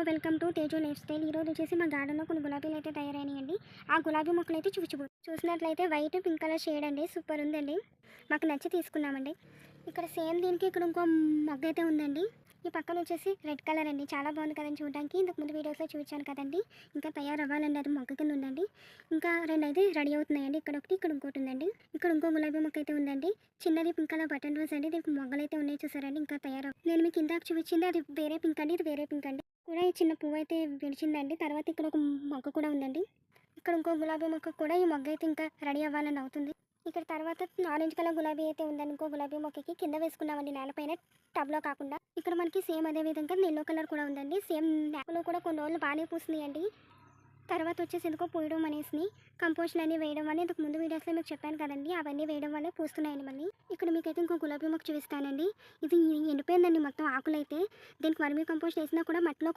Welcome to Teju life style. ఈరోజు వచ్చేసి మా గార్డెన్లో కొన్ని గులాబీలు అయితే తయారైనాయండి. ఆ గులాబీ మొక్కలు అయితే చూసినట్లయితే వైట్ పింక్ కలర్ షేడ్ అండి, సూపర్ ఉందండి. మాకు నచ్చి తీసుకున్నామండి. ఇక్కడ సేమ్ దీనికి ఇక్కడ ఇంకో మొగ్గ అయితే ఉందండి. ఈ పక్కన వచ్చేసి రెడ్ కలర్ అండి, చాలా బాగుంది కదండి చూడడానికి. ఇంతకు ముందు వీడియోస్లో చూపించాను కదండి. ఇంకా తయారవ్వాలండి, అది మొగ్గ కింద ఉందండి. ఇంకా రెండు అయితే రెడీ అవుతున్నాయండి. ఇక్కడ ఒకటి, ఇక్కడ ఇంకోటి ఉందండి. ఇక్కడ ఇంకో గులాబీ మొక్క అయితే ఉందండి. చిన్నది పింక్ కలర్ బటన్ రోజ్ అండి. దీనికి మొగ్గలు అయితే ఉన్నాయి చూసారండి. ఇంకా నేను మీకు ఇందాక చూపించింది అది వేరే పింక్ అండి, ఇది వేరే పింక్ అండి. కూడా ఈ చిన్న పువ్వు అయితే విడిచిందండి. తర్వాత ఇక్కడ ఒక మొగ్గ కూడా ఉందండి. ఇక్కడ ఇంకో గులాబీ మొక్క కూడా, ఈ మొగ్గ అయితే ఇంకా రెడీ అవ్వాలని అవుతుంది. ఇక్కడ తర్వాత ఆరెంజ్ కలర్ గులాబీ అయితే ఉందండి. ఇంకో గులాబీ మొక్కకి కింద వేసుకున్నామండి, నేలపైన, టబ్లో కాకుండా. ఇక్కడ మనకి సేమ్ అదే విధంగా ఎల్లో కలర్ కూడా ఉందండి. సేమ్ నేలలో కూడా కొన్ని రోజులు బాగానే పూస్తున్నాయండి. తర్వాత వచ్చేసి ఎందుకో పూయడం అనేసి కంపోస్ట్లు అన్నీ వేయడం వల్ల, ఇంతకు ముందు వీడియోస్లో మీకు చెప్పాను కదండి, అవన్నీ వేయడం వల్ల పూస్తున్నాయండి మళ్ళీ. ఇక్కడ మీకైతే ఇంకో గులాబీ మొక్క చూపిస్తానండి. ఇది ఎండిపోయిందండి మొత్తం ఆకులైతే. దీనికి వర్మీ కంపోస్ట్ వేసినా కూడా మట్టిలో